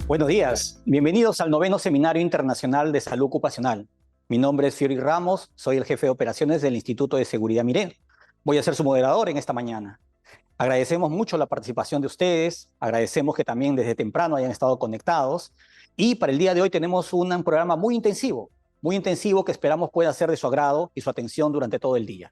Buenos días, bienvenidos al noveno Seminario Internacional de Salud Ocupacional. Mi nombre es Fiori Ramos, soy el jefe de operaciones del Instituto de Seguridad Miré. Voy a ser su moderador en esta mañana. Agradecemos mucho la participación de ustedes, agradecemos que también desde temprano hayan estado conectados y para el día de hoy tenemos un programa muy intensivo que esperamos pueda ser de su agrado y su atención durante todo el día.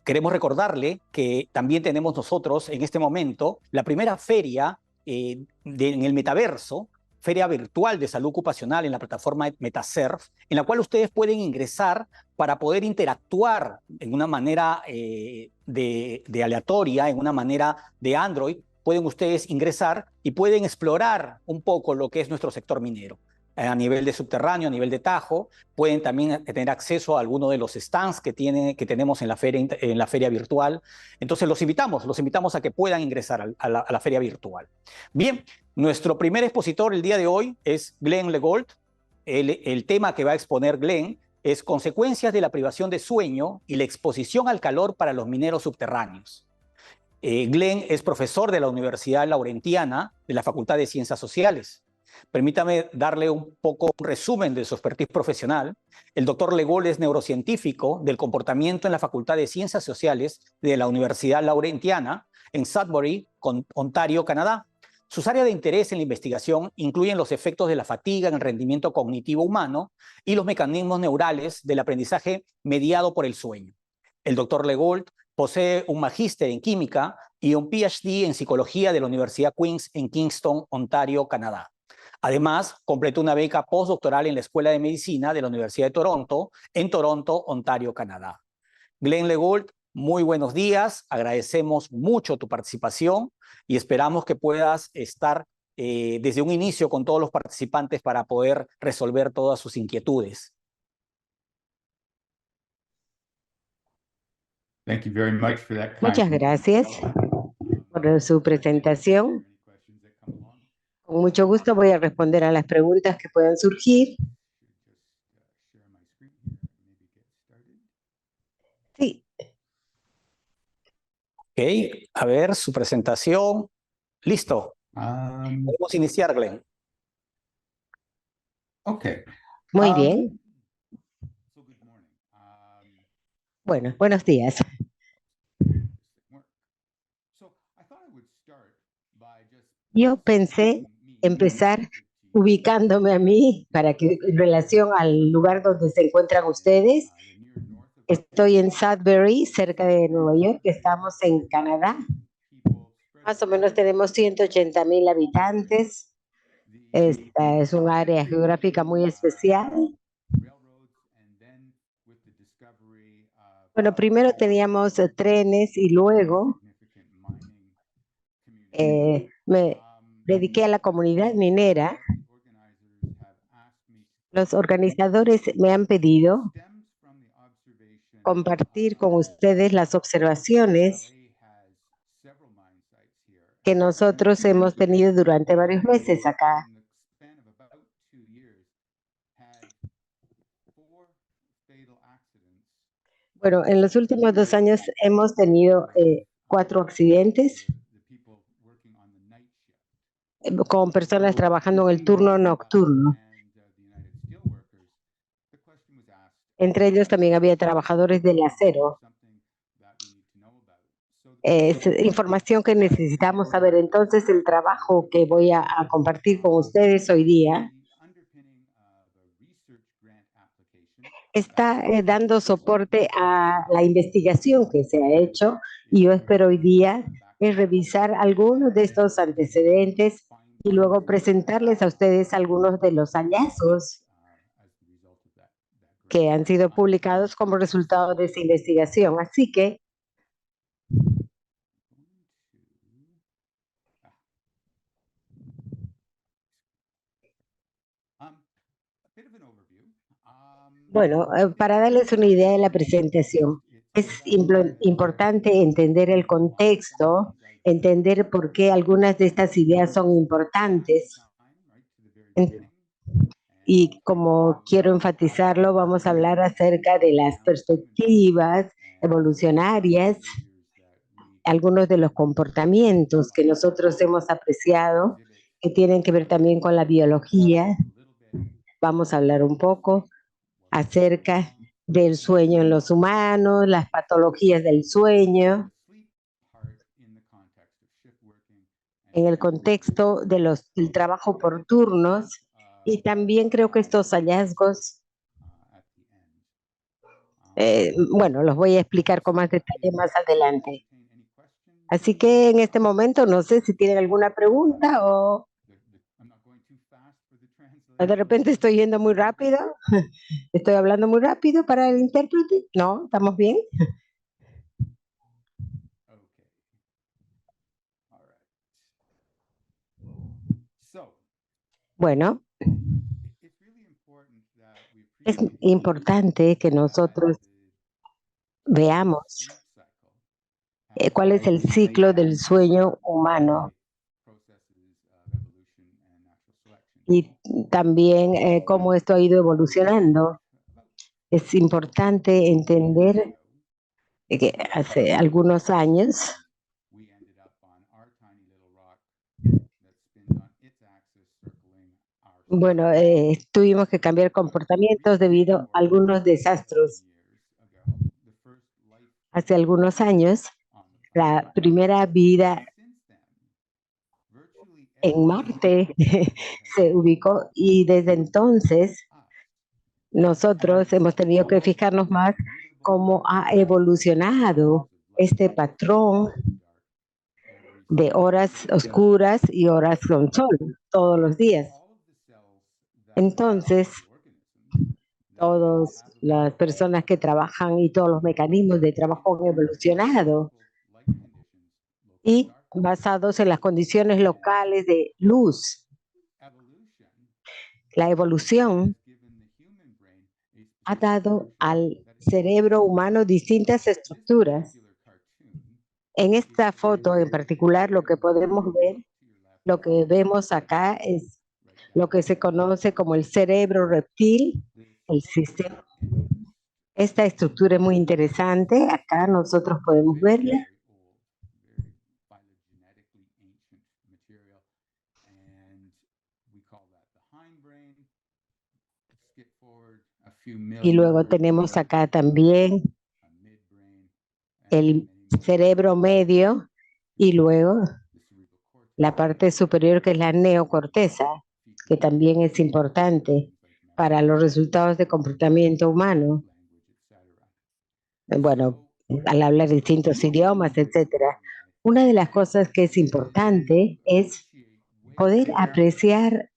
Queremos recordarle que también tenemos nosotros en este momento la primera feria en el metaverso, feria virtual de salud ocupacional en la plataforma MetaSurf, en la cual ustedes pueden ingresar para poder interactuar en una manera de aleatoria, en una manera de Android. Pueden ustedes ingresar y pueden explorar un poco lo que es nuestro sector minero a nivel de subterráneo, a nivel de Tajo. Pueden también tener acceso a alguno de los stands que tenemos en la feria virtual. Entonces los invitamos a que puedan ingresar a la feria virtual. Bien, nuestro primer expositor el día de hoy es Glenn Legold. El tema que va a exponer Glenn es consecuencias de la privación de sueño y la exposición al calor para los mineros subterráneos. Glenn es profesor de la Universidad Laurentiana de la Facultad de Ciencias Sociales. Permítame darle un resumen de su expertise profesional. El doctor Legold es neurocientífico del comportamiento en la Facultad de Ciencias Sociales de la Universidad Laurentiana en Sudbury, Ontario, Canadá. Sus áreas de interés en la investigación incluyen los efectos de la fatiga en el rendimiento cognitivo humano y los mecanismos neurales del aprendizaje mediado por el sueño. El doctor Legold posee un magíster en química y un PhD en psicología de la Universidad Queen's en Kingston, Ontario, Canadá. Además, completó una beca postdoctoral en la Escuela de Medicina de la Universidad de Toronto, en Toronto, Ontario, Canadá. Glenn Legold, muy buenos días. Agradecemos mucho tu participación y esperamos que puedas estar desde un inicio con todos los participantes para poder resolver todas sus inquietudes. Muchas gracias por su presentación. Con mucho gusto voy a responder a las preguntas que puedan surgir. Sí. Ok, a ver, su presentación. Listo. Podemos iniciar, Glenn. Ok. Muy bien. Bueno, buenos días. Yo pensé empezar ubicándome a mí para que en relación al lugar donde se encuentran ustedes. Estoy en Sudbury, cerca de Nueva York, estamos en Canadá. Más o menos tenemos 180,000 habitantes. Esta es un área geográfica muy especial. Bueno, primero teníamos trenes y luego me dediqué a la comunidad minera. Los organizadores me han pedido compartir con ustedes las observaciones que nosotros hemos tenido durante varios meses acá. Bueno, en los últimos 2 años hemos tenido 4 accidentes con personas trabajando en el turno nocturno. Entre ellos también había trabajadores del acero. Es información que necesitamos saber. Entonces, el trabajo que voy a compartir con ustedes hoy día está dando soporte a la investigación que se ha hecho y yo espero hoy día revisar algunos de estos antecedentes y luego presentarles a ustedes algunos de los hallazgos que han sido publicados como resultado de esa investigación. Así que bueno, para darles una idea de la presentación, es importante entender el contexto, entender por qué algunas de estas ideas son importantes. Y como quiero enfatizarlo, vamos a hablar acerca de las perspectivas evolucionarias, algunos de los comportamientos que nosotros hemos apreciado que tienen que ver también con la biología. Vamos a hablar un poco acerca del sueño en los humanos, las patologías del sueño, en el contexto del trabajo por turnos, y también creo que estos hallazgos, bueno, los voy a explicar con más detalle más adelante. Así que en este momento no sé si tienen alguna pregunta o de repente estoy yendo muy rápido, estoy hablando muy rápido para el intérprete. No, ¿estamos bien? Bueno, es importante que nosotros veamos cuál es el ciclo del sueño humano y también cómo esto ha ido evolucionando. Es importante entender que hace algunos años, bueno, tuvimos que cambiar comportamientos debido a algunos desastres. Hace algunos años, la primera vida en Marte se ubicó y desde entonces nosotros hemos tenido que fijarnos más cómo ha evolucionado este patrón de horas oscuras y horas con sol todos los días. Entonces, todas las personas que trabajan y todos los mecanismos de trabajo han evolucionado y basados en las condiciones locales de luz. La evolución ha dado al cerebro humano distintas estructuras. En esta foto en particular, lo que podemos ver, lo que vemos acá es lo que se conoce como el cerebro reptil, el sistema. Esta estructura es muy interesante. Acá nosotros podemos verla. Y luego tenemos acá también el cerebro medio y luego la parte superior que es la neocorteza, que también es importante para los resultados de comportamiento humano. Bueno, al hablar distintos idiomas, etcétera. Una de las cosas que es importante es poder apreciar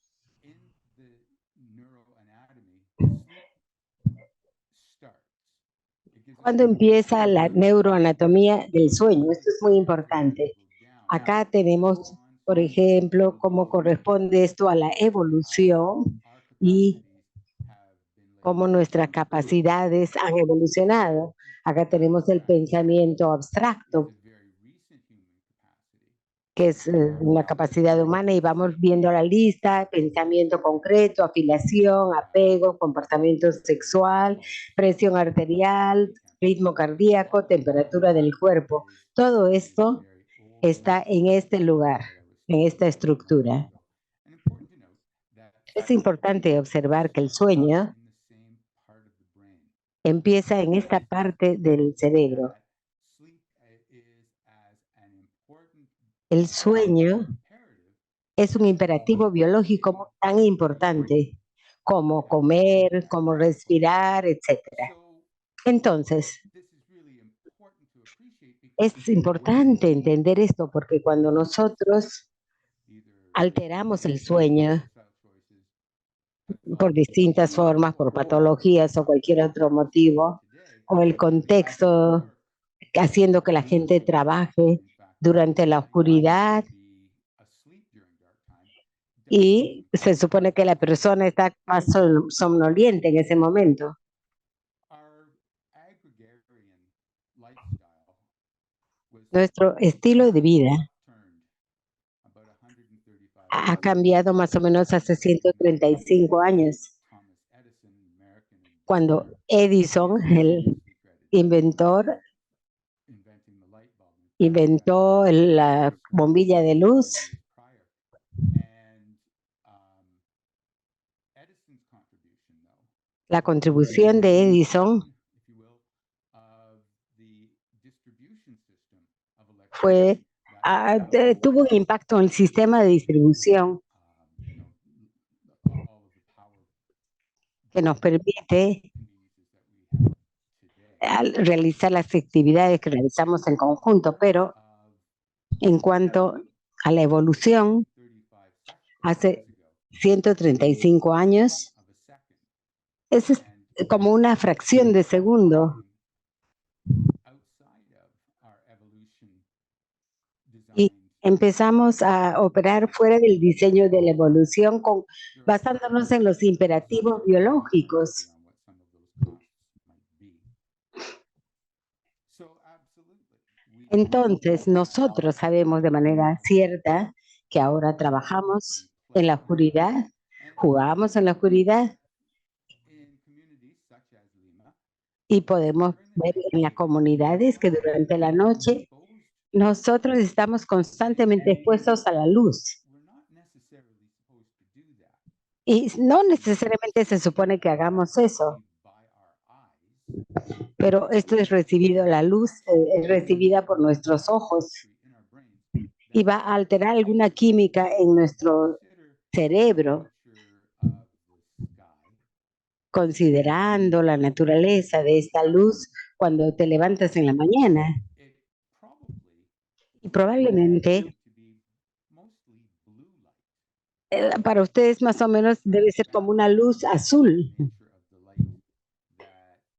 cuándo empieza la neuroanatomía del sueño. Esto es muy importante. Acá tenemos, por ejemplo, cómo corresponde esto a la evolución y cómo nuestras capacidades han evolucionado. Acá tenemos el pensamiento abstracto, que es una capacidad humana, y vamos viendo la lista: pensamiento concreto, afiliación, apego, comportamiento sexual, presión arterial, ritmo cardíaco, temperatura del cuerpo. Todo esto está en este lugar, en esta estructura. Es importante observar que el sueño empieza en esta parte del cerebro. El sueño es un imperativo biológico tan importante como comer, como respirar, etcétera. Entonces, es importante entender esto porque cuando nosotros alteramos el sueño por distintas formas, por patologías o cualquier otro motivo, o el contexto haciendo que la gente trabaje durante la oscuridad, y se supone que la persona está más somnoliente en ese momento. Nuestro estilo de vida ha cambiado más o menos hace 135 años, cuando Edison, el inventor, inventó la bombilla de luz, La contribución de Edison tuvo un impacto en el sistema de distribución que nos permite realizar las actividades que realizamos en conjunto, pero en cuanto a la evolución, hace 135 años, es como una fracción de segundo. Y empezamos a operar fuera del diseño de la evolución basándonos en los imperativos biológicos. Entonces, nosotros sabemos de manera cierta que ahora trabajamos en la oscuridad, jugamos en la oscuridad y podemos ver en las comunidades que durante la noche nosotros estamos constantemente expuestos a la luz. Y no necesariamente se supone que hagamos eso, pero esto es recibido, la luz es recibida por nuestros ojos y va a alterar alguna química en nuestro cerebro, considerando la naturaleza de esta luz cuando te levantas en la mañana. Y probablemente para ustedes más o menos debe ser como una luz azul,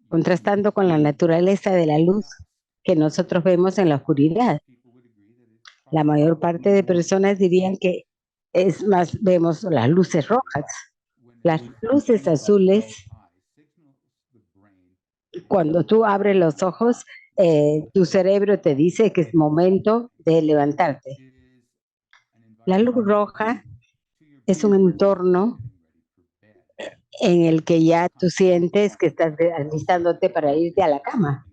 contrastando con la naturaleza de la luz que nosotros vemos en la oscuridad. La mayor parte de personas dirían que es más, vemos las luces rojas. Las luces azules, cuando tú abres los ojos, tu cerebro te dice que es momento de levantarte. La luz roja es un entorno en el que ya tú sientes que estás alistándote para irte a la cama.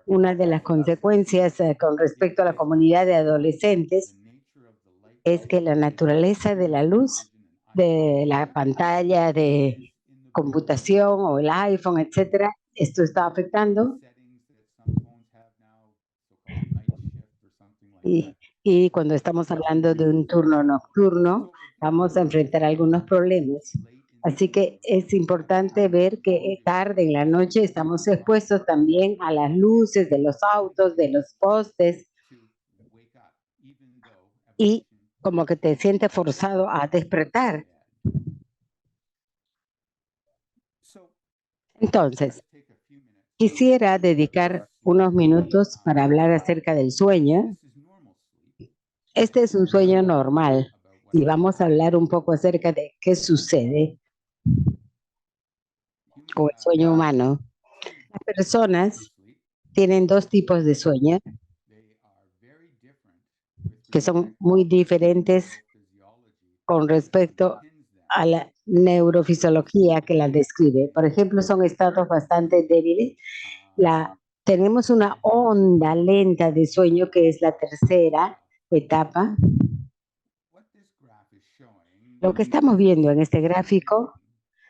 Una de las consecuencias con respecto a la comunidad de adolescentes es que la naturaleza de la luz, de la pantalla de computación o el iPhone, etcétera, esto está afectando. Y cuando estamos hablando de un turno nocturno, vamos a enfrentar algunos problemas. Así que es importante ver que tarde en la noche estamos expuestos también a las luces de los autos, de los postes, y como que te sientes forzado a despertar. Entonces, quisiera dedicar unos minutos para hablar acerca del sueño. Este es un sueño normal y vamos a hablar un poco acerca de qué sucede con el sueño humano. Las personas tienen dos tipos de sueño que son muy diferentes con respecto a la neurofisiología que las describe. Por ejemplo, son estados bastante débiles. Tenemos una onda lenta de sueño que es la tercera etapa. Lo que estamos viendo en este gráfico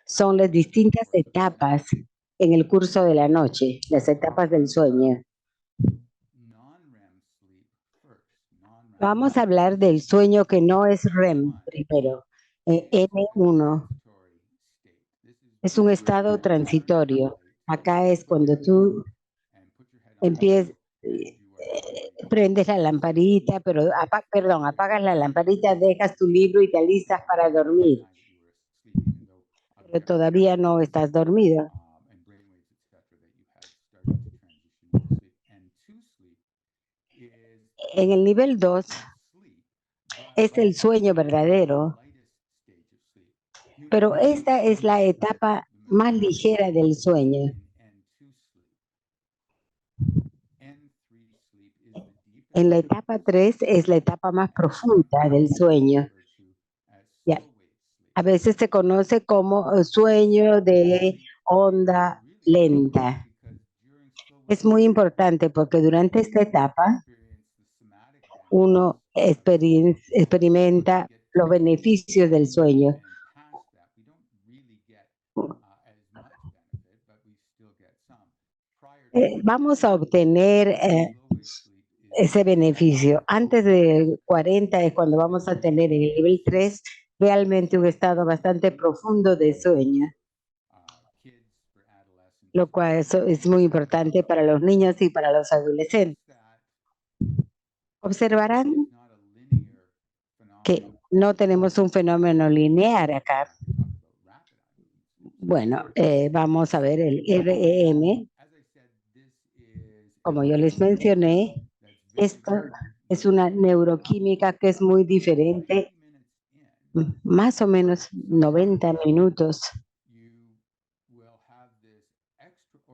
son las distintas etapas en el curso de la noche, las etapas del sueño. Vamos a hablar del sueño que no es REM primero, N1. Es un estado transitorio. Acá es cuando tú empiezas, prendes la lamparita, pero apagas la lamparita, dejas tu libro y te alistas para dormir. Pero todavía no estás dormido. En el nivel 2 es el sueño verdadero, pero esta es la etapa más ligera del sueño. En la etapa 3 es la etapa más profunda del sueño. Ya. A veces se conoce como sueño de onda lenta. Es muy importante porque durante esta etapa uno experimenta los beneficios del sueño. vamos a obtener ese beneficio. Antes de 40 es cuando vamos a tener en el nivel 3 realmente un estado bastante profundo de sueño, lo cual eso es muy importante para los niños y para los adolescentes. Observarán que no tenemos un fenómeno lineal acá. Bueno, vamos a ver el REM. Como yo les mencioné, esto es una neuroquímica que es muy diferente. Más o menos 90 minutos.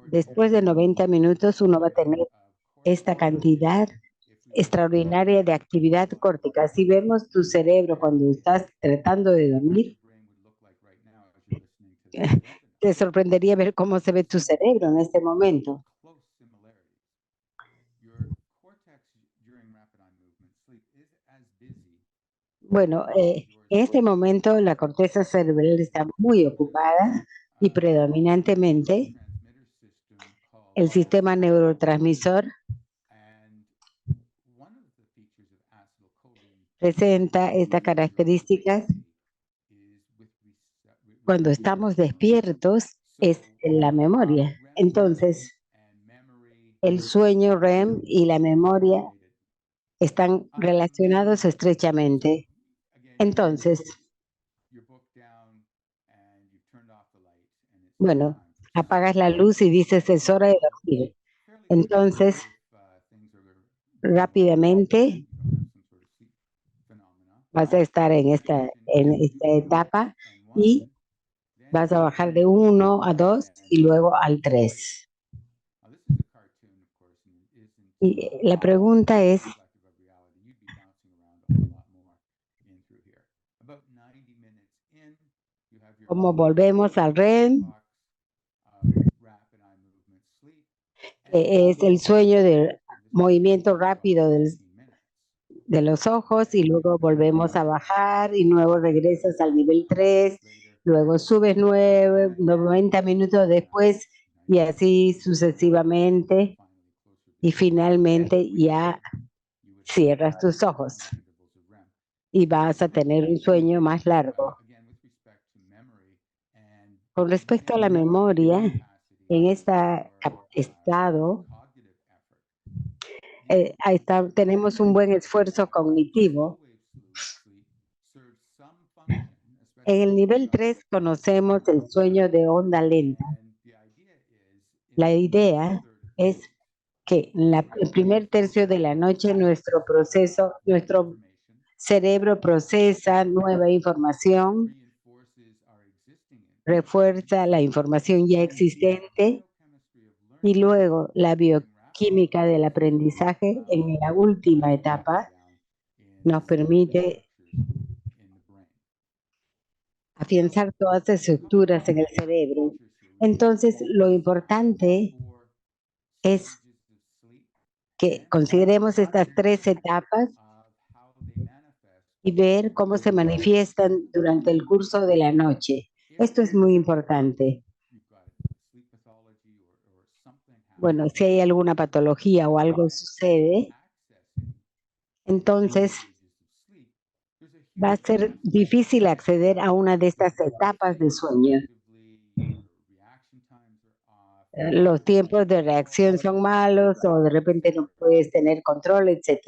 Después de 90 minutos uno va a tener esta cantidad extraordinaria de actividad córtica. Si vemos tu cerebro cuando estás tratando de dormir, te sorprendería ver cómo se ve tu cerebro en este momento. Bueno, en este momento la corteza cerebral está muy ocupada y predominantemente el sistema neurotransmisor presenta estas características. Cuando estamos despiertos es la memoria. Entonces, el sueño REM y la memoria están relacionados estrechamente. Entonces, bueno, apagas la luz y dices es hora de dormir. Entonces, rápidamente vas a estar en esta etapa y vas a bajar de 1 a 2 y luego al 3. Y la pregunta es, ¿cómo volvemos al REM? Es el sueño del movimiento rápido de los ojos y luego volvemos a bajar y luego regresas al nivel 3, luego subes 90 minutos después y así sucesivamente y finalmente ya cierras tus ojos y vas a tener un sueño más largo. Con respecto a la memoria, en este estado tenemos un buen esfuerzo cognitivo. En el nivel 3 conocemos el sueño de onda lenta. La idea es que en el primer tercio de la noche nuestro cerebro procesa nueva información, refuerza la información ya existente y luego la bioquímica del aprendizaje en la última etapa nos permite afianzar todas las estructuras en el cerebro. Entonces, lo importante es que consideremos estas 3 etapas y ver cómo se manifiestan durante el curso de la noche. Esto es muy importante. Bueno, si hay alguna patología o algo sucede, entonces va a ser difícil acceder a una de estas etapas de sueño. Los tiempos de reacción son malos o de repente no puedes tener control, etc.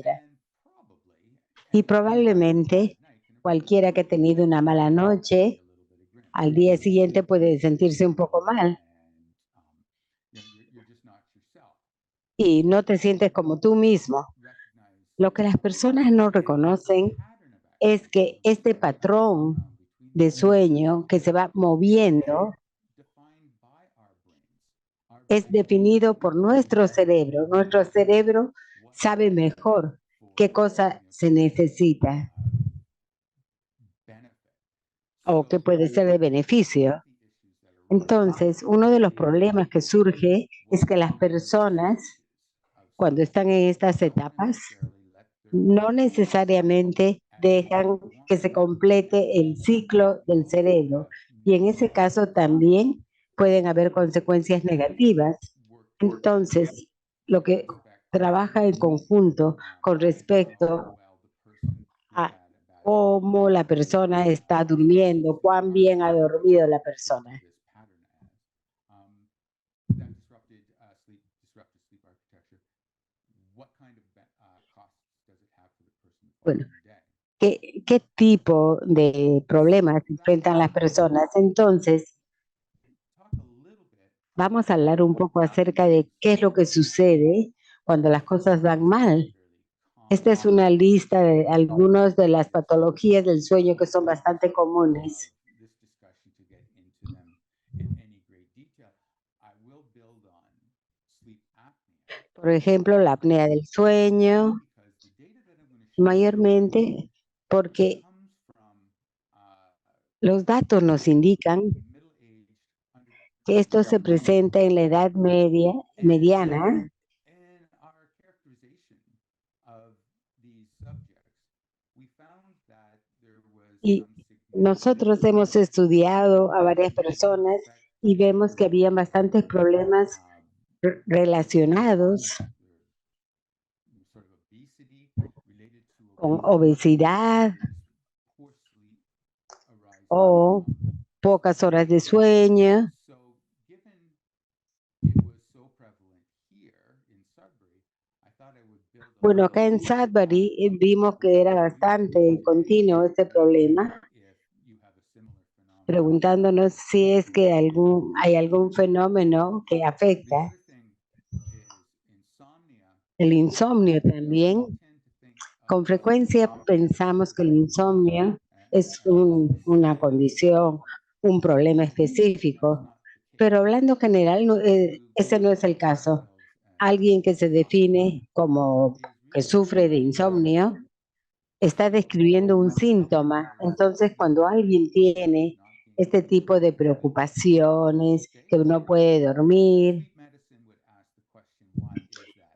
Y probablemente cualquiera que ha tenido una mala noche, al día siguiente puede sentirse un poco mal. Y no te sientes como tú mismo. Lo que las personas no reconocen es que este patrón de sueño que se va moviendo es definido por nuestro cerebro. Nuestro cerebro sabe mejor qué cosa se necesita o qué puede ser de beneficio. Entonces, uno de los problemas que surge es que las personas, cuando están en estas etapas, no necesariamente dejan que se complete el ciclo del cerebro. Y en ese caso también pueden haber consecuencias negativas, Entonces, lo que trabaja en conjunto con respecto a cómo la persona está durmiendo, cuán bien ha dormido la persona. Bueno, ¿qué tipo de problemas enfrentan las personas? Entonces, vamos a hablar un poco acerca de qué es lo que sucede cuando las cosas van mal. Esta es una lista de algunas de las patologías del sueño que son bastante comunes. Por ejemplo, la apnea del sueño, mayormente porque los datos nos indican que esto se presenta en la edad mediana, y nosotros hemos estudiado a varias personas y vemos que había bastantes problemas relacionados con obesidad o pocas horas de sueño. Bueno, acá en Sudbury vimos que era bastante continuo este problema, preguntándonos si es que hay algún fenómeno que afecta el insomnio también. Con frecuencia pensamos que el insomnio es una condición, un problema específico, pero hablando general, ese no es el caso. Alguien que se define como que sufre de insomnio está describiendo un síntoma. Entonces, cuando alguien tiene este tipo de preocupaciones, que no puede dormir,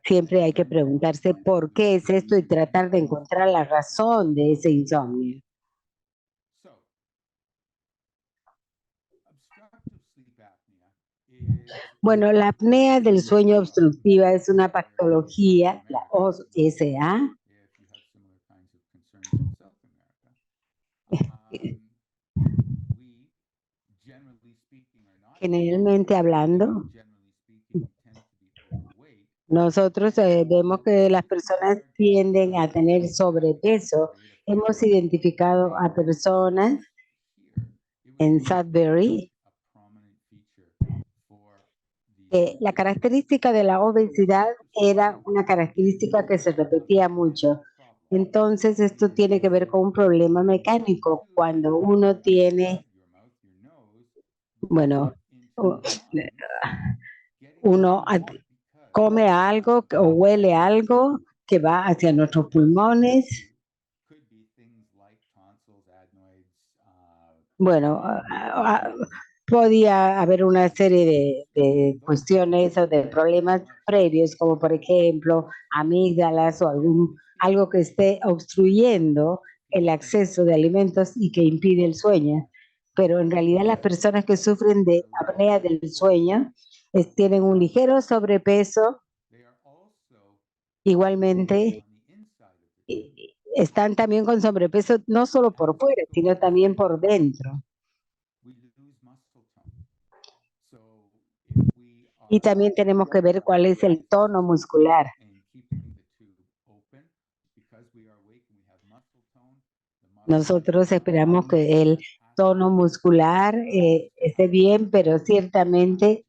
siempre hay que preguntarse por qué es esto y tratar de encontrar la razón de ese insomnio. Bueno, la apnea del sueño obstructiva es una patología, la OSA. Generalmente hablando, nosotros vemos que las personas tienden a tener sobrepeso. Hemos identificado a personas en Sudbury que la característica de la obesidad era una característica que se repetía mucho. Entonces, esto tiene que ver con un problema mecánico. Cuando uno tiene, bueno, uno come algo o huele algo que va hacia nuestros pulmones. Bueno, podía haber una serie de cuestiones o de problemas previos, como por ejemplo amígdalas o algo que esté obstruyendo el acceso de alimentos y que impide el sueño. Pero en realidad las personas que sufren de apnea del sueño tienen un ligero sobrepeso, igualmente están también con sobrepeso no solo por fuera, sino también por dentro. Y también tenemos que ver cuál es el tono muscular. Nosotros esperamos que el tono muscular esté bien, pero ciertamente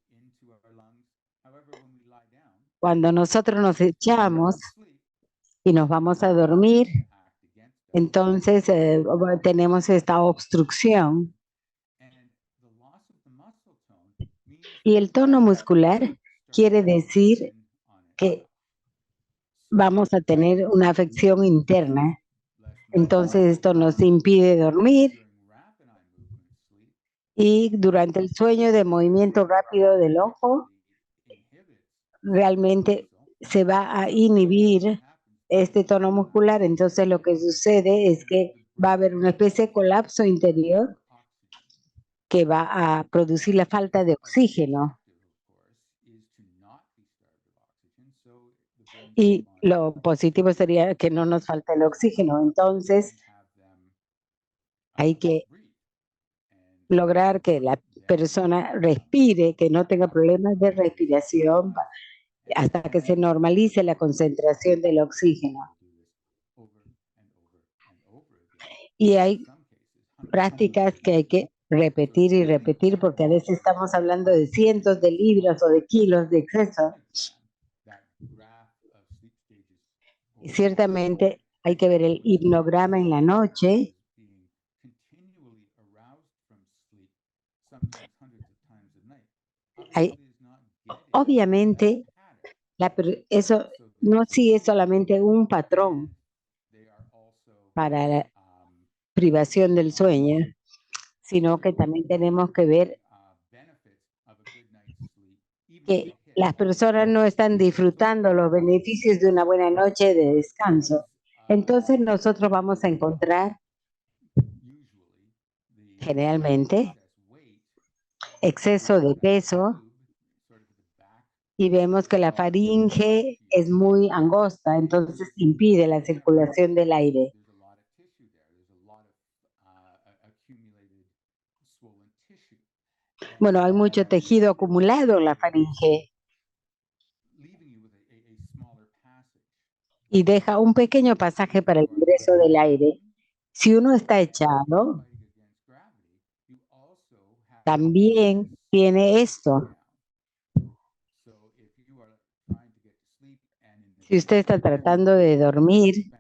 cuando nosotros nos echamos y nos vamos a dormir, entonces tenemos esta obstrucción. Y el tono muscular quiere decir que vamos a tener una afección interna. Entonces esto nos impide dormir y durante el sueño de movimiento rápido del ojo realmente se va a inhibir este tono muscular. Entonces lo que sucede es que va a haber una especie de colapso interior que va a producir la falta de oxígeno. Y lo positivo sería que no nos falte el oxígeno. Entonces, hay que lograr que la persona respire, que no tenga problemas de respiración hasta que se normalice la concentración del oxígeno. Y hay prácticas que hay que repetir y repetir porque a veces estamos hablando de cientos de libras o de kilos de exceso. Y ciertamente hay que ver el hipnograma en la noche. Obviamente, eso no sigue solamente un patrón para la privación del sueño, sino que también tenemos que ver que las personas no están disfrutando los beneficios de una buena noche de descanso. Entonces nosotros vamos a encontrar generalmente exceso de peso y vemos que la faringe es muy angosta, entonces impide la circulación del aire. Bueno, hay mucho tejido acumulado en la faringe y deja un pequeño pasaje para el ingreso del aire. Si uno está echado, también tiene esto. Si usted está tratando de dormir,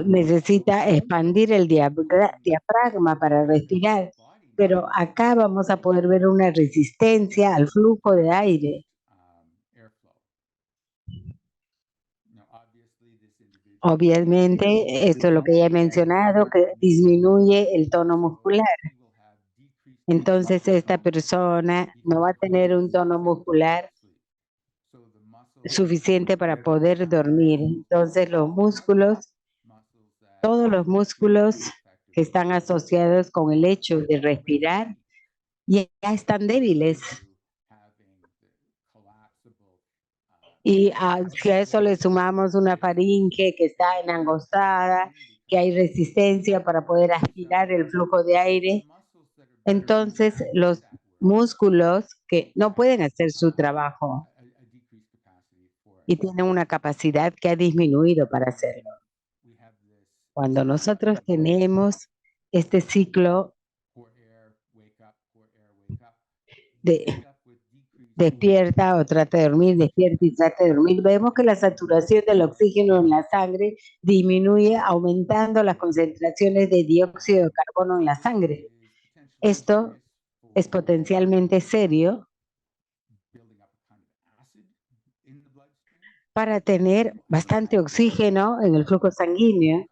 necesita expandir el diafragma para respirar, pero acá vamos a poder ver una resistencia al flujo de aire. Obviamente, esto es lo que ya he mencionado, que disminuye el tono muscular. Entonces, esta persona no va a tener un tono muscular suficiente para poder dormir. Entonces, todos los músculos que están asociados con el hecho de respirar, ya están débiles. Y si a eso le sumamos una faringe que está enangostada, que hay resistencia para poder aspirar el flujo de aire, entonces los músculos que no pueden hacer su trabajo y tienen una capacidad que ha disminuido para hacerlo. Cuando nosotros tenemos este ciclo de despierta o trata de dormir, despierta y trata de dormir, vemos que la saturación del oxígeno en la sangre disminuye, aumentando las concentraciones de dióxido de carbono en la sangre. Esto es potencialmente serio para tener bastante oxígeno en el flujo sanguíneo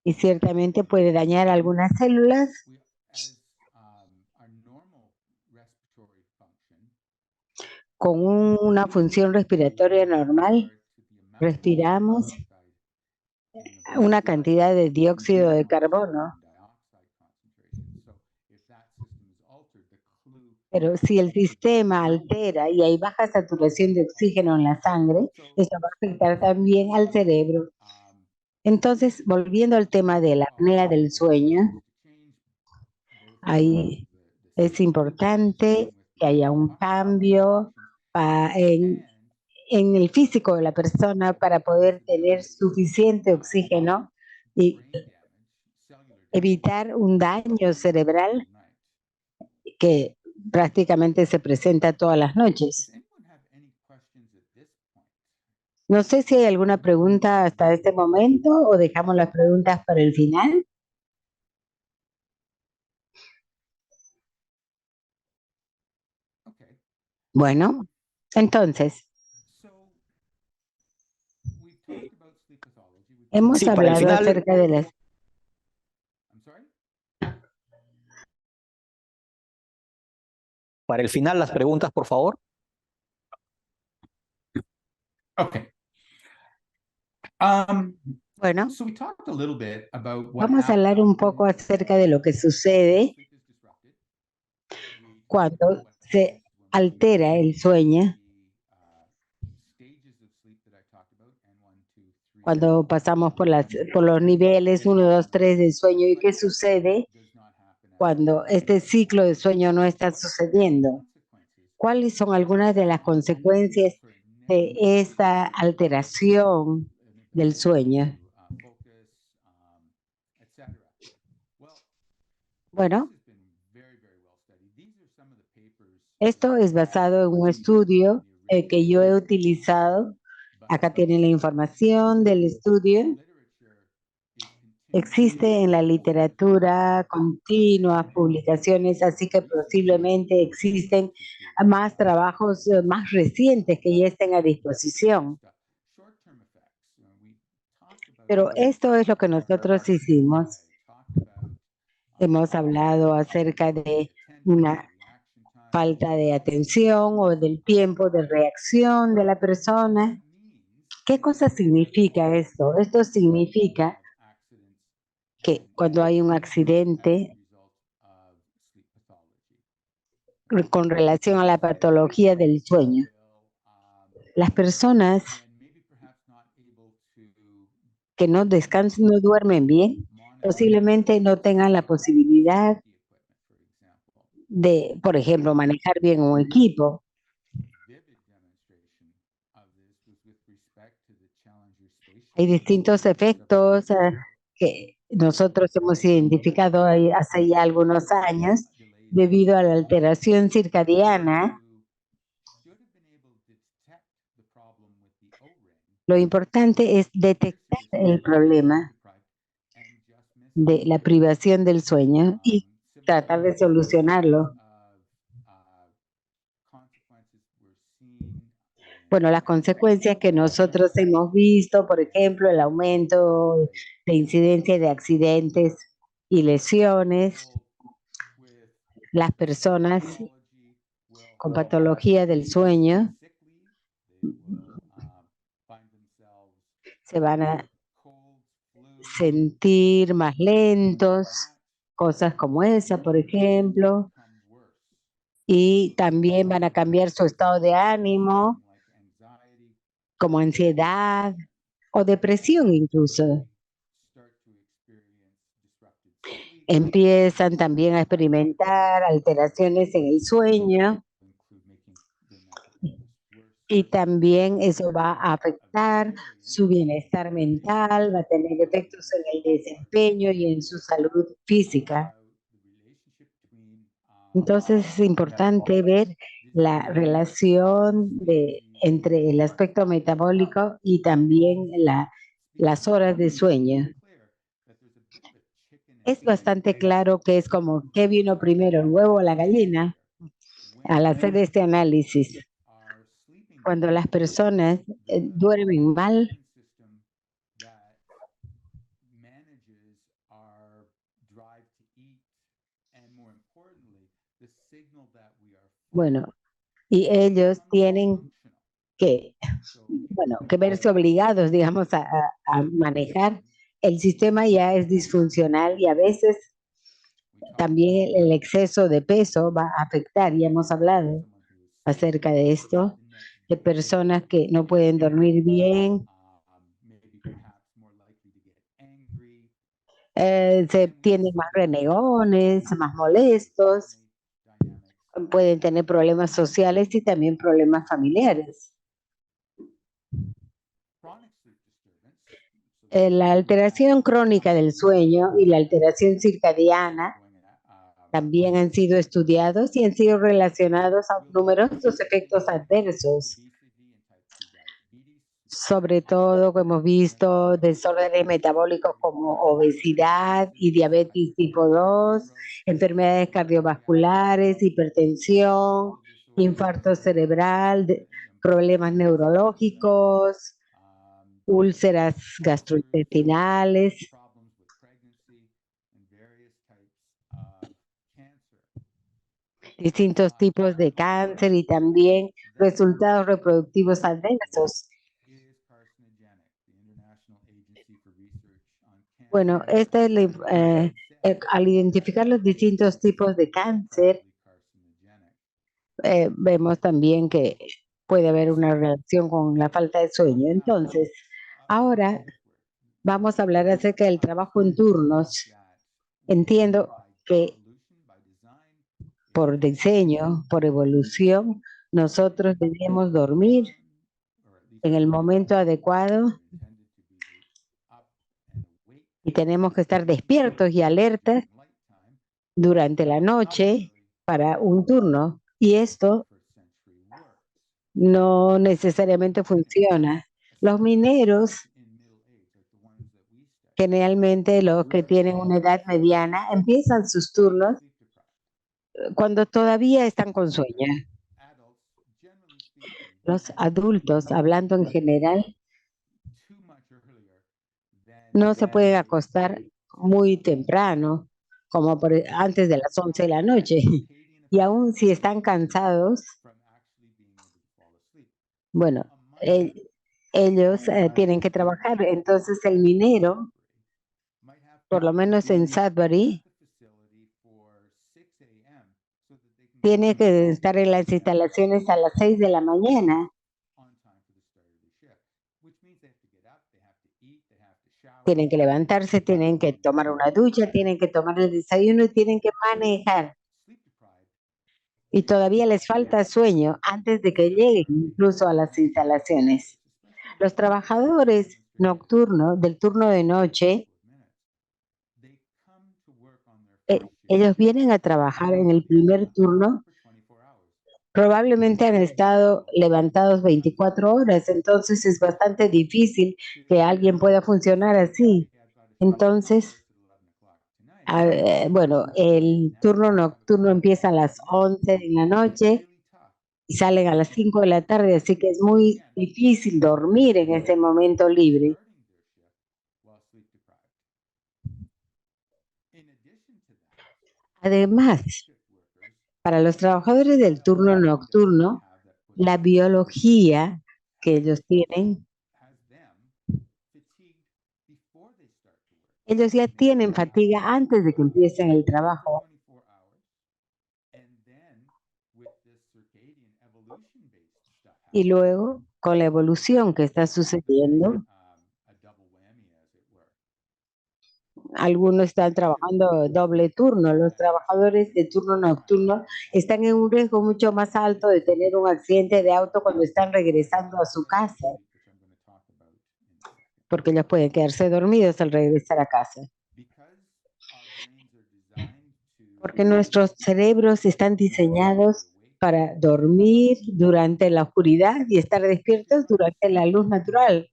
y ciertamente puede dañar algunas células. Con una función respiratoria normal, respiramos una cantidad de dióxido de carbono. Pero si el sistema altera y hay baja saturación de oxígeno en la sangre, eso va a afectar también al cerebro. Entonces, volviendo al tema de la apnea del sueño, ahí es importante que haya un cambio en el físico de la persona para poder tener suficiente oxígeno y evitar un daño cerebral que prácticamente se presenta todas las noches. No sé si hay alguna pregunta hasta este momento o dejamos las preguntas para el final. Bueno, entonces, hemos Sí, para el hablado final, acerca de las... las preguntas, por favor. Okay. Bueno, So we talked a little bit about what vamos a hablar un poco acerca de lo que sucede cuando se altera el sueño. Cuando pasamos por los niveles 1, 2, 3 del sueño, ¿y qué sucede cuando este ciclo de sueño no está sucediendo? ¿Cuáles son algunas de las consecuencias de esta alteración del sueño? Bueno, esto es basado en un estudio que yo he utilizado. Acá tienen la información del estudio. Existe en la literatura continuas publicaciones, así que posiblemente existen más trabajos más recientes que ya estén a disposición. Pero esto es lo que nosotros hicimos. Hemos hablado acerca de una falta de atención o del tiempo de reacción de la persona. ¿Qué cosa significa esto? Esto significa que cuando hay un accidente con relación a la patología del sueño, las personas que no descansan, no duermen bien, posiblemente no tengan la posibilidad de, por ejemplo, manejar bien un equipo. Hay distintos efectos que nosotros hemos identificado hace ya algunos años debido a la alteración circadiana. Lo importante es detectar el problema de la privación del sueño y tratar de solucionarlo. Bueno, las consecuencias que nosotros hemos visto, por ejemplo, el aumento de incidencia de accidentes y lesiones, las personas con patología del sueño se van a sentir más lentos, cosas como esa, por ejemplo, y también van a cambiar su estado de ánimo, como ansiedad o depresión incluso. Empiezan también a experimentar alteraciones en el sueño y también eso va a afectar su bienestar mental, va a tener efectos en el desempeño y en su salud física. Entonces es importante ver la relación entre el aspecto metabólico y también las horas de sueño. Es bastante claro que es como, ¿qué vino primero, el huevo o la gallina? Al hacer este análisis, cuando las personas duermen mal, bueno, y ellos tienen que, bueno, que verse obligados, digamos, a manejar. El sistema ya es disfuncional y a veces también el exceso de peso va a afectar, ya hemos hablado acerca de esto, de personas que no pueden dormir bien, se tienen más renegones, más molestos, pueden tener problemas sociales y también problemas familiares. La alteración crónica del sueño y la alteración circadiana también han sido estudiados y han sido relacionados a numerosos efectos adversos. Sobre todo, como hemos visto, desórdenes metabólicos como obesidad y diabetes tipo 2, enfermedades cardiovasculares, hipertensión, infarto cerebral, problemas neurológicos, úlceras gastrointestinales, distintos tipos de cáncer y también resultados reproductivos adversos. Bueno, al identificar los distintos tipos de cáncer, vemos también que puede haber una relación con la falta de sueño. Entonces, ahora vamos a hablar acerca del trabajo en turnos. Entiendo que por diseño, por evolución, nosotros debemos dormir en el momento adecuado y tenemos que estar despiertos y alertas durante la noche para un turno. Y esto no necesariamente funciona. Los mineros, generalmente los que tienen una edad mediana, empiezan sus turnos cuando todavía están con sueño. Los adultos, hablando en general, no se pueden acostar muy temprano, como antes de las 11 de la noche. Y aún si están cansados, bueno, ellos tienen que trabajar. Entonces el minero, por lo menos en Sudbury, tiene que estar en las instalaciones a las 6 de la mañana. Tienen que levantarse, tienen que tomar una ducha, tienen que tomar el desayuno y tienen que manejar. Y todavía les falta sueño antes de que lleguen incluso a las instalaciones. Los trabajadores nocturnos, del turno de noche, ellos vienen a trabajar en el primer turno, probablemente han estado levantados 24 horas, entonces es bastante difícil que alguien pueda funcionar así. Entonces, bueno, el turno nocturno empieza a las 11 de la noche y salen a las 5 de la tarde, así que es muy difícil dormir en ese momento libre. Además, para los trabajadores del turno nocturno, la biología que ellos tienen, ellos ya tienen fatiga antes de que empiecen el trabajo. Y luego, con la evolución que está sucediendo, algunos están trabajando doble turno. Los trabajadores de turno nocturno están en un riesgo mucho más alto de tener un accidente de auto cuando están regresando a su casa, porque ellos pueden quedarse dormidos al regresar a casa. Porque nuestros cerebros están diseñados para dormir durante la oscuridad y estar despiertos durante la luz natural.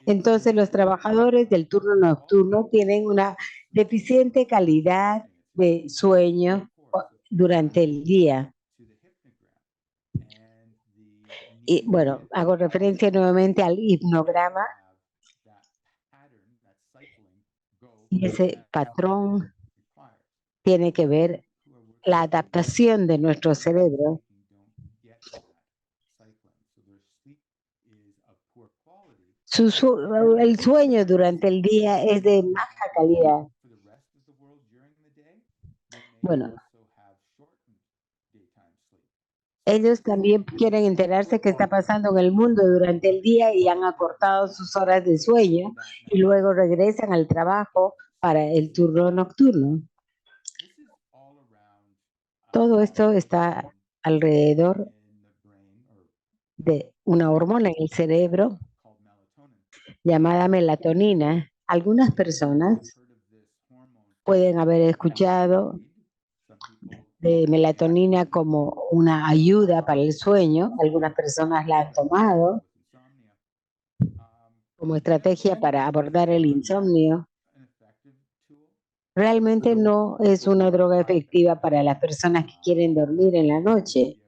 Entonces los trabajadores del turno nocturno tienen una deficiente calidad de sueño durante el día. Y bueno, hago referencia nuevamente al hipnograma y ese patrón tiene que ver la adaptación de nuestro cerebro. El sueño durante el día es de baja calidad. Bueno, ellos también quieren enterarse qué está pasando en el mundo durante el día y han acortado sus horas de sueño y luego regresan al trabajo para el turno nocturno. Todo esto está alrededor de una hormona en el cerebro llamada melatonina. Algunas personas pueden haber escuchado de melatonina como una ayuda para el sueño. Algunas personas la han tomado como estrategia para abordar el insomnio. Realmente no es una droga efectiva para las personas que quieren dormir en la noche.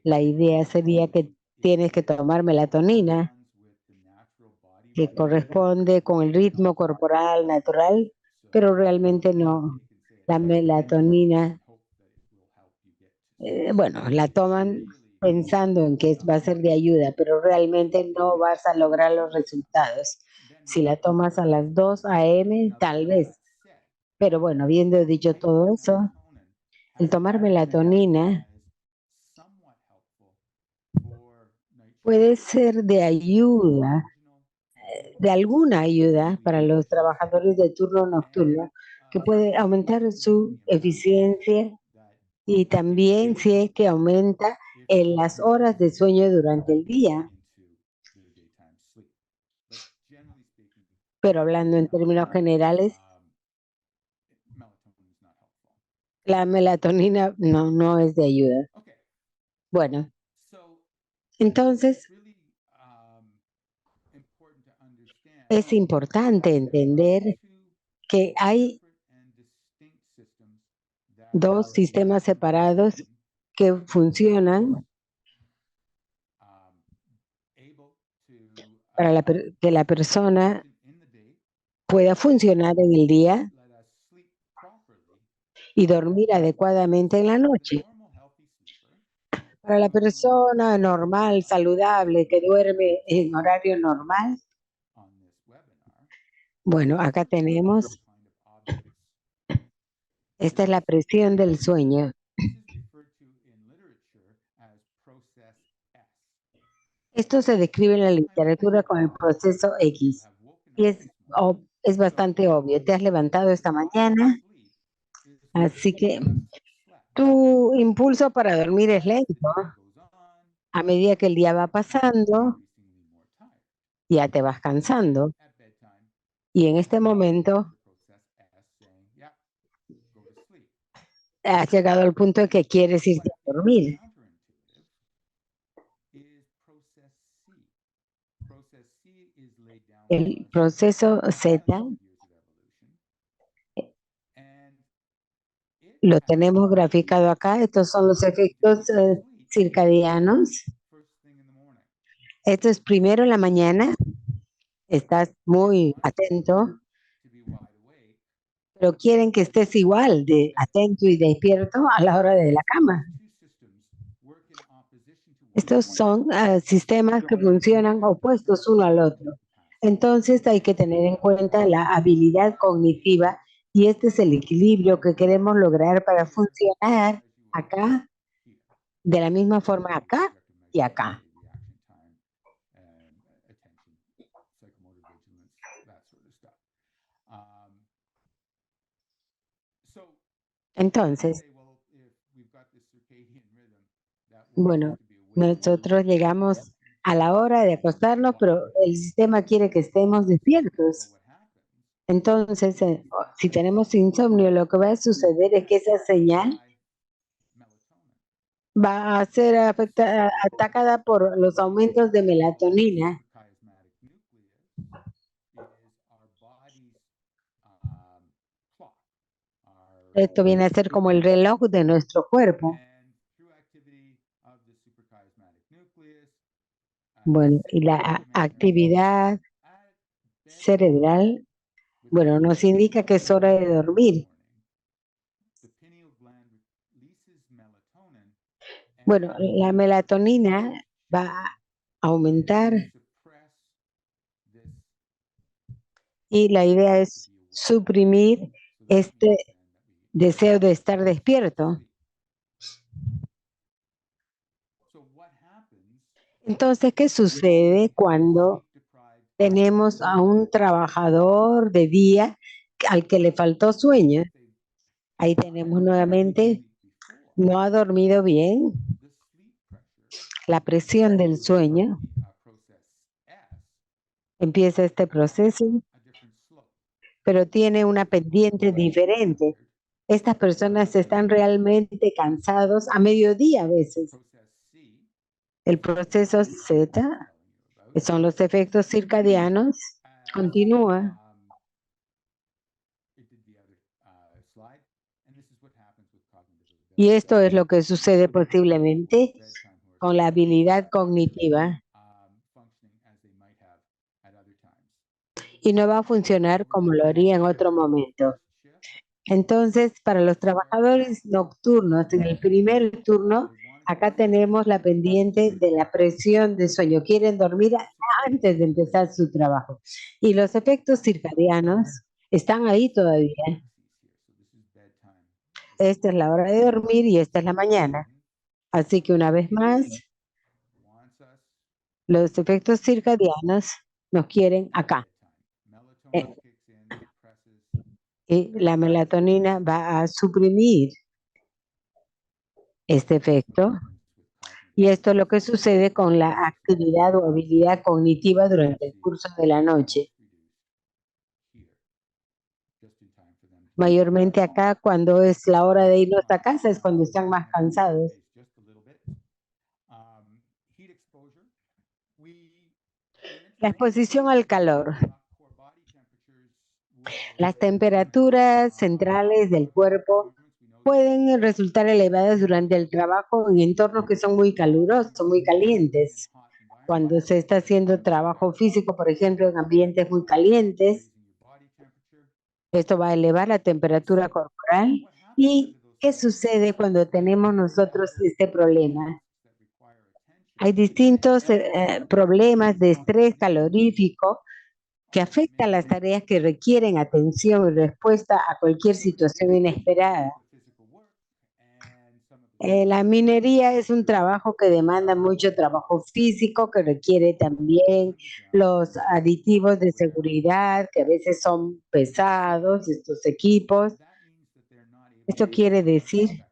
La idea sería que tienes que tomar melatonina, que corresponde con el ritmo corporal natural, pero realmente no. La melatonina, bueno, la toman pensando en que va a ser de ayuda, pero realmente no vas a lograr los resultados. Si la tomas a las 2 a.m., tal vez. Pero bueno, habiendo dicho todo eso, el tomar melatonina puede ser de ayuda, de alguna ayuda para los trabajadores de turno nocturno, que puede aumentar su eficiencia y también si es que aumenta en las horas de sueño durante el día. Pero hablando en términos generales, la melatonina no es de ayuda. Bueno, entonces es importante entender que hay dos sistemas separados que funcionan para que la persona pueda funcionar en el día y dormir adecuadamente en la noche. Para la persona normal, saludable, que duerme en horario normal, bueno, acá tenemos, esta es la presión del sueño. Esto se describe en la literatura como el proceso X y es bastante obvio. Te has levantado esta mañana, así que tu impulso para dormir es lento. A medida que el día va pasando, ya te vas cansando. Y en este momento has llegado al punto de que quieres irte a dormir. El proceso Z lo tenemos graficado acá. Estos son los efectos circadianos. Esto es primero en la mañana. Estás muy atento, pero quieren que estés igual de atento y despierto a la hora de la cama. Estos son sistemas que funcionan opuestos uno al otro. Entonces hay que tener en cuenta la habilidad cognitiva y este es el equilibrio que queremos lograr para funcionar acá, de la misma forma acá y acá. Entonces, bueno, nosotros llegamos a la hora de acostarnos, pero el sistema quiere que estemos despiertos. Entonces, si tenemos insomnio, lo que va a suceder es que esa señal va a ser atacada por los aumentos de melatonina. Esto viene a ser como el reloj de nuestro cuerpo. Bueno, y la actividad cerebral, bueno, nos indica que es hora de dormir. Bueno, la melatonina va a aumentar y la idea es suprimir este deseo de estar despierto. Entonces, ¿qué sucede cuando tenemos a un trabajador de día al que le faltó sueño? Ahí tenemos nuevamente, no ha dormido bien, la presión del sueño, empieza este proceso, pero tiene una pendiente diferente. Estas personas están realmente cansados a mediodía a veces. El proceso Z, que son los efectos circadianos, continúa. Y esto es lo que sucede posiblemente con la habilidad cognitiva. Y no va a funcionar como lo haría en otro momento. Entonces, para los trabajadores nocturnos, en el primer turno, acá tenemos la pendiente de la presión de sueño. Quieren dormir antes de empezar su trabajo. Y los efectos circadianos están ahí todavía. Esta es la hora de dormir y esta es la mañana. Así que una vez más, Los efectos circadianos nos quieren acá. Y la melatonina va a suprimir este efecto. Y esto es lo que sucede con la actividad o habilidad cognitiva durante el curso de la noche. Mayormente acá, cuando es la hora de irnos a casa, es cuando están más cansados. La exposición al calor. Las temperaturas centrales del cuerpo pueden resultar elevadas durante el trabajo en entornos que son muy calurosos, muy calientes. Cuando se está haciendo trabajo físico, por ejemplo, en ambientes muy calientes, esto va a elevar la temperatura corporal. ¿Y qué sucede cuando tenemos nosotros este problema? Hay distintos problemas de estrés calorífico que afectan las tareas que requieren atención y respuesta a cualquier situación inesperada. La minería es un trabajo que demanda mucho trabajo físico, que requiere también los aditivos de seguridad, que a veces son pesados, estos equipos. Esto quiere decir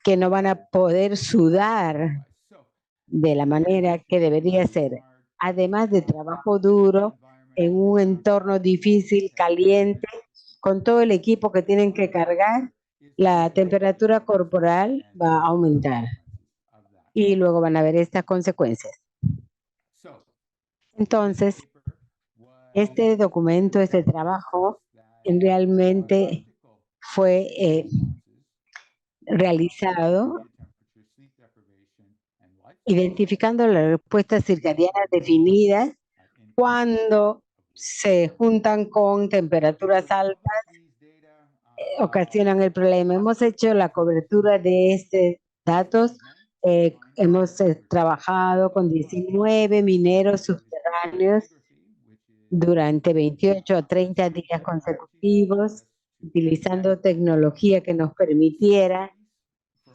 que no van a poder sudar de la manera que debería ser. Además de trabajo duro, en un entorno difícil, caliente, con todo el equipo que tienen que cargar, la temperatura corporal va a aumentar y luego van a ver estas consecuencias. Entonces, este documento, este trabajo, realmente fue realizado identificando las respuestas circadianas definidas cuando se juntan con temperaturas altas, ocasionan el problema. Hemos hecho la cobertura de estos datos. Hemos trabajado con 19 mineros subterráneos durante 28 a 30 días consecutivos, utilizando tecnología que nos permitiera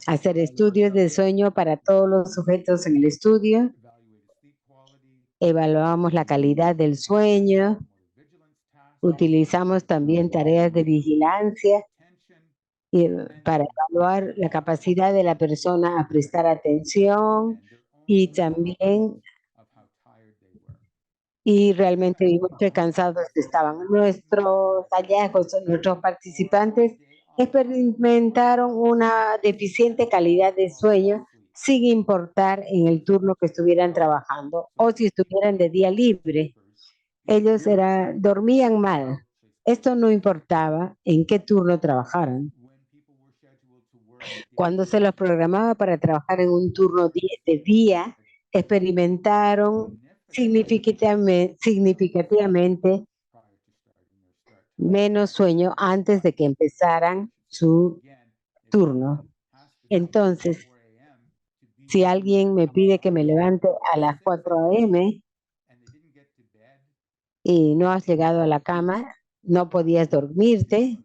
hacer estudios de sueño para todos los sujetos en el estudio. Evaluamos la calidad del sueño. Utilizamos también tareas de vigilancia para evaluar la capacidad de la persona a prestar atención y también realmente vimos qué cansados estaban. Nuestros hallazgos, nuestros participantes experimentaron una deficiente calidad de sueño sin importar en el turno que estuvieran trabajando o si estuvieran de día libre. Ellos dormían mal. Esto no importaba en qué turno trabajaran. Cuando se los programaba para trabajar en un turno de día, experimentaron significativamente menos sueño antes de que empezaran su turno. Entonces, si alguien me pide que me levante a las 4 a.m. y no has llegado a la cama, no podías dormirte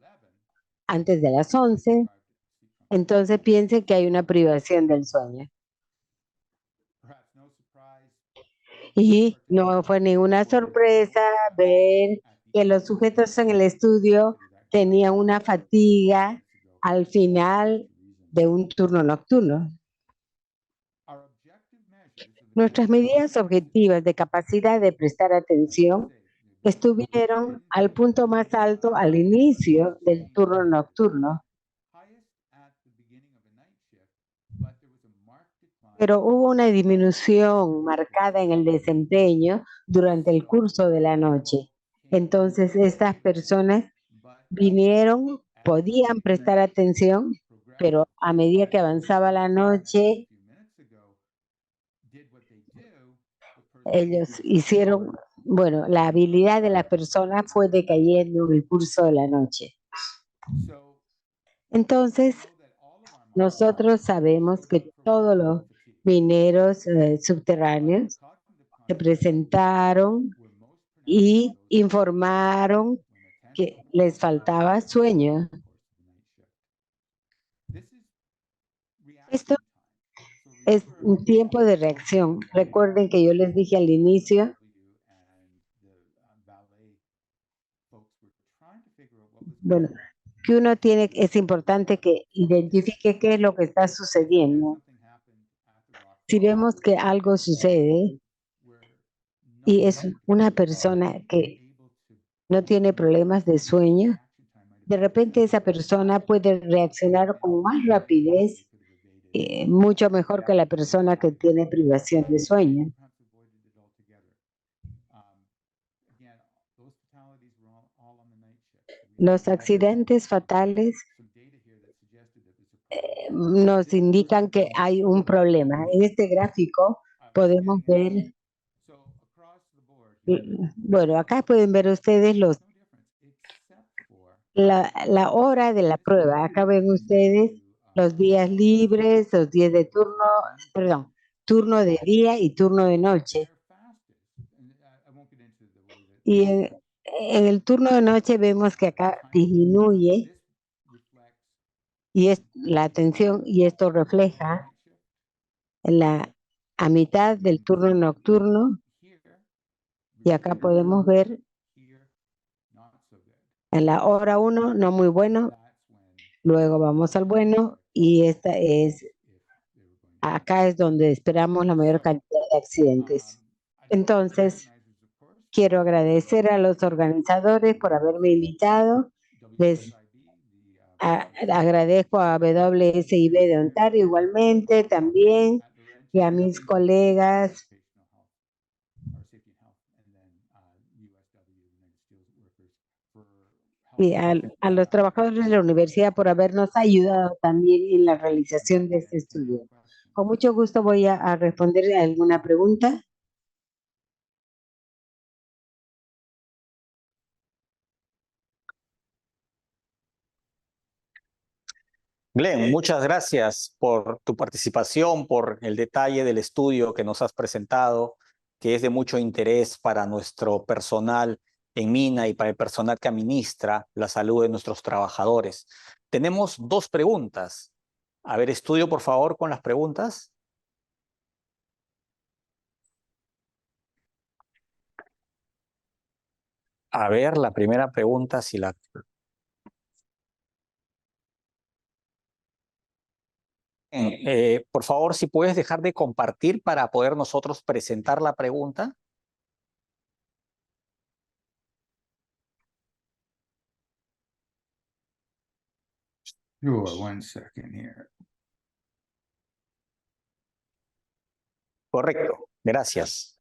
antes de las 11, entonces piense que hay una privación del sueño. Y no fue ninguna sorpresa ver que los sujetos en el estudio tenían una fatiga al final de un turno nocturno. Nuestras medidas objetivas de capacidad de prestar atención estuvieron al punto más alto al inicio del turno nocturno, pero hubo una disminución marcada en el desempeño durante el curso de la noche. Entonces, estas personas vinieron, podían prestar atención, pero a medida que avanzaba la noche, ellos hicieron, bueno, la habilidad de la persona fue decayendo en el curso de la noche. Entonces, nosotros sabemos que todos los mineros subterráneos se presentaron y informaron que les faltaba Es un tiempo de reacción. Recuerden que yo les dije al inicio, bueno, que uno tiene, es importante que identifique qué es lo que está sucediendo. Si vemos que algo sucede y es una persona que no tiene problemas de sueño, de repente esa persona puede reaccionar con más rapidez, mucho mejor que la persona que tiene privación de sueño. Los accidentes fatales nos indican que hay un problema. En este gráfico podemos ver, bueno, acá pueden ver ustedes la hora de la prueba. Acá ven ustedes los días libres, los días de turno, perdón, turno de día y turno de noche. Y en el turno de noche vemos que acá disminuye y es la atención y esto refleja a mitad del turno nocturno y acá podemos ver en la hora 1 no muy bueno, luego vamos al bueno y acá es donde esperamos la mayor cantidad de accidentes. Entonces, quiero agradecer a los organizadores por haberme invitado. Les agradezco a WSIB de Ontario igualmente también y a mis colegas y a los trabajadores de la universidad por habernos ayudado también en la realización de este estudio. Con mucho gusto voy a responder a alguna pregunta. Glenn, muchas gracias por tu participación, por el detalle del estudio que nos has presentado, que es de mucho interés para nuestro personal en mina y para el personal que administra la salud de nuestros trabajadores. Tenemos dos preguntas. A ver, estudio por favor con las preguntas. A ver, la primera pregunta, si la... por favor, si puedes dejar de compartir para poder nosotros presentar la pregunta. Sure, one second here. Correcto, gracias.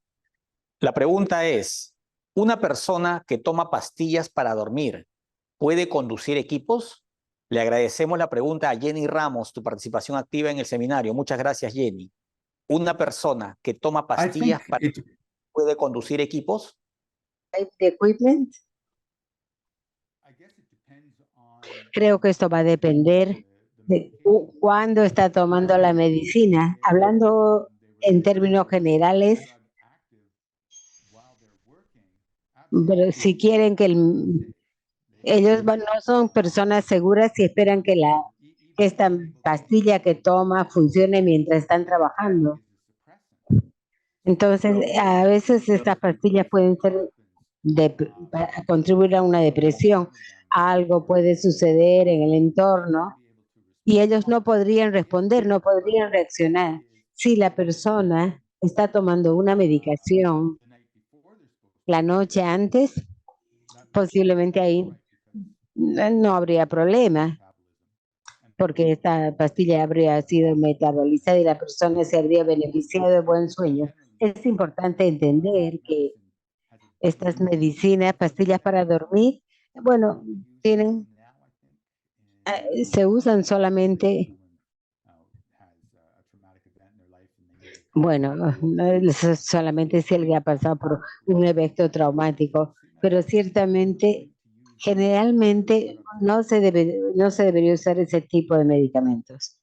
La pregunta es, ¿una persona que toma pastillas para dormir puede conducir equipos? Le agradecemos la pregunta a Jenny Ramos, tu participación activa en el seminario. Muchas gracias, Jenny. ¿Una persona que toma I think pastillas puede conducir equipos? De equipment. Creo que esto va a depender de cuándo está tomando la medicina. Hablando en términos generales, pero si quieren que ellos no son personas seguras si esperan que esta pastilla que toma funcione mientras están trabajando. Entonces, a veces estas pastillas pueden ser para contribuir a una depresión. Algo puede suceder en el entorno y ellos no podrían responder, no podrían reaccionar. Si la persona está tomando una medicación la noche antes, posiblemente ahí no habría problema, porque esta pastilla habría sido metabolizada y la persona se habría beneficiado de buen sueño. Es importante entender que estas medicinas, pastillas para dormir, bueno, se usan solamente, bueno, no es solamente si alguien ha pasado por un evento traumático, pero ciertamente, generalmente no se debería usar ese tipo de medicamentos.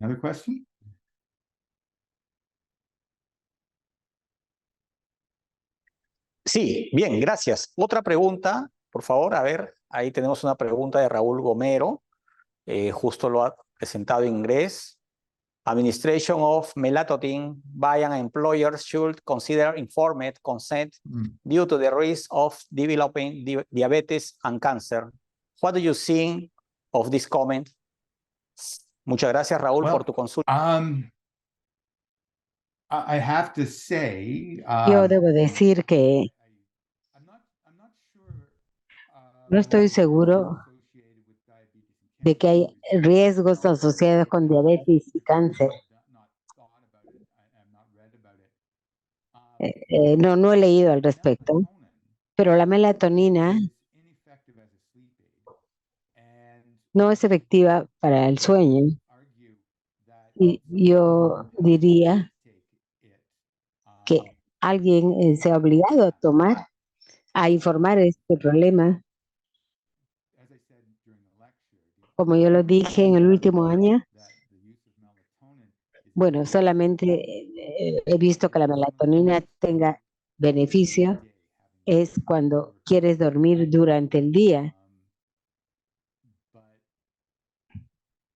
Another question? Sí, bien, gracias. Otra pregunta, por favor, a ver, ahí tenemos una pregunta de Raúl Gomero, justo lo ha presentado en inglés. Administration of melatonin by an employer should consider informed consent due to the risk of developing diabetes and cancer. What do you think of this comment? Muchas gracias, Raúl, Well, por tu consulta. I have to say, Yo debo decir que no estoy seguro de que hay riesgos asociados con diabetes y cáncer. No he leído al respecto, pero la melatonina no es efectiva para el sueño. Y yo diría que alguien sea obligado a tomar, a informar este problema. Como yo lo dije en el último año, bueno, solamente he visto que la melatonina tenga beneficio es cuando quieres dormir durante el día,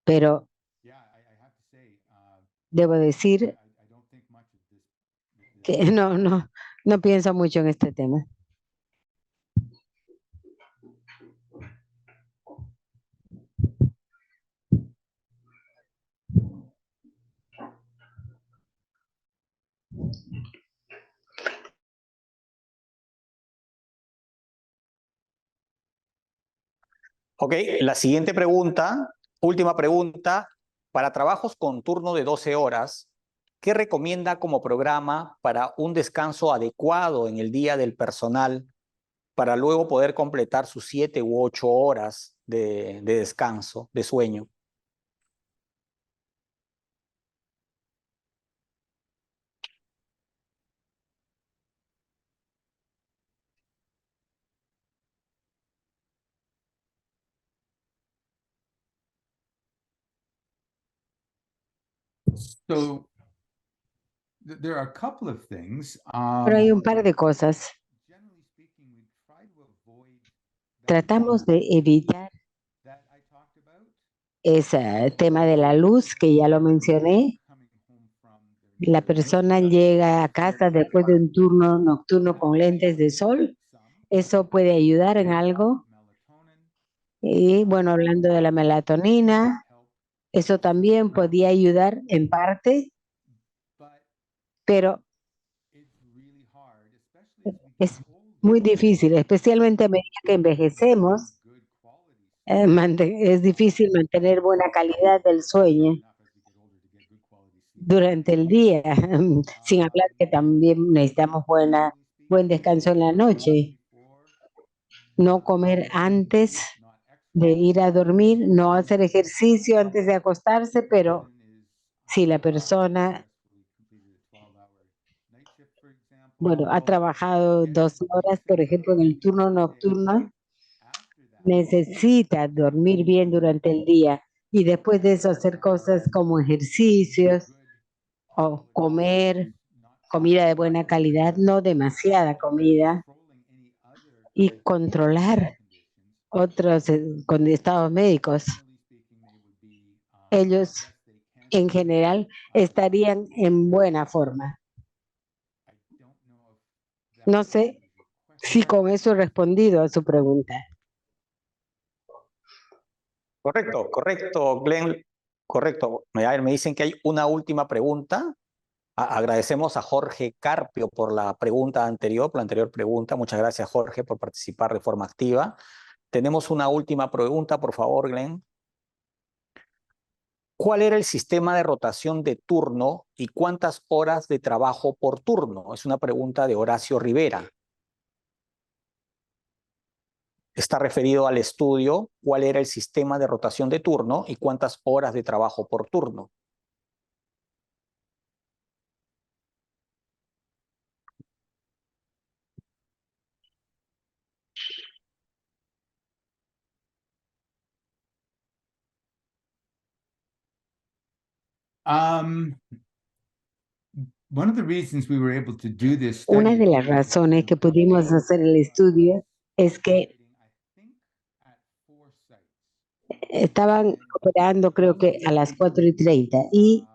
pero debo decir que no pienso mucho en este tema. Ok, la siguiente pregunta, última pregunta, para trabajos con turno de 12 horas, ¿qué recomienda como programa para un descanso adecuado en el día del personal para luego poder completar sus 7 u 8 horas de descanso, de sueño? so there are a couple of things. Pero hay un par de cosas. Generally speaking, we try to avoid Tratamos de evitar that I talked about. ese tema de la luz que ya lo mencioné. Coming home from their La persona llega a casa después de un turno nocturno con lentes de sol. Eso puede ayudar en algo. melatonin, Y bueno, hablando de la melatonina, eso también podía ayudar en parte, but pero it's really hard, especially as we es get older, muy difícil, especialmente a medida que envejecemos. good quality Es difícil mantener buena calidad del sueño enough as we get older to get good quality sleep. durante el día, sin hablar que también necesitamos buen descanso en la noche. No comer antes de ir a dormir, no hacer ejercicio antes de acostarse, pero si la persona, bueno, ha trabajado 12 horas, por ejemplo, en el turno nocturno, necesita dormir bien durante el día y después de eso hacer cosas como ejercicios o comer comida de buena calidad, no demasiada comida, y controlar otros con estados médicos. Ellos en general estarían en buena forma. No sé si con eso he respondido a su pregunta. Correcto, correcto, Glenn, correcto. A ver, me dicen que hay una última pregunta. Agradecemos a Jorge Carpio por la pregunta anterior, por la anterior pregunta. Muchas gracias, Jorge, por participar de forma activa. Tenemos una última pregunta, por favor, Glenn. ¿Cuál era el sistema de rotación de turno y cuántas horas de trabajo por turno? Es una pregunta de Horacio Rivera. Está referido al estudio, cuál era el sistema de rotación de turno y cuántas horas de trabajo por turno. Um, one of the reasons we were able to do this Una study de las razones que pudimos hacer el estudio es que estaban operando creo que a las 4:30 y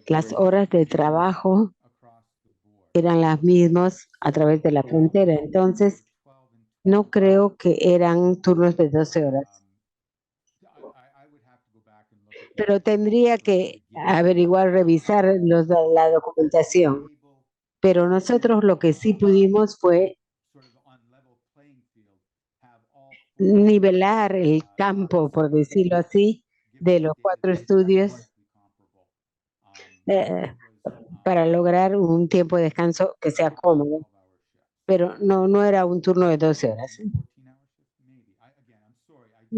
las horas de trabajo eran las mismas a través de la frontera. Entonces, no creo que eran turnos de 12 horas. Pero tendría que averiguar, revisar la documentación. Pero nosotros lo que sí pudimos fue nivelar el campo, por decirlo así, de los 4 estudios para lograr un tiempo de descanso que sea cómodo. Pero no era un turno de 12 horas.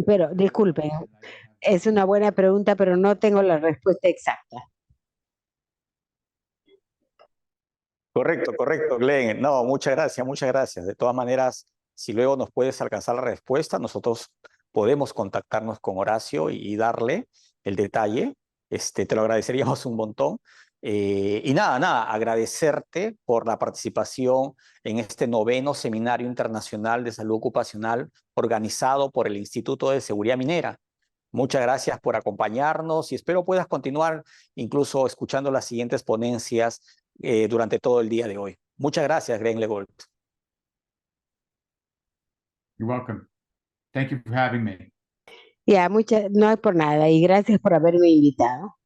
Pero disculpen, es una buena pregunta, pero no tengo la respuesta exacta. Correcto, Glenn. No, muchas gracias, muchas gracias. De todas maneras, si luego nos puedes alcanzar la respuesta, nosotros podemos contactarnos con Horacio y darle el detalle. Te lo agradeceríamos un montón. Y nada, agradecerte por la participación en este 9º Seminario Internacional de Salud Ocupacional organizado por el Instituto de Seguridad Minera. Muchas gracias por acompañarnos y espero puedas continuar incluso escuchando las siguientes ponencias durante todo el día de hoy. Muchas gracias, Glenn Legault. You're welcome. Thank you for having me. Ya, no es por nada y gracias por haberme invitado.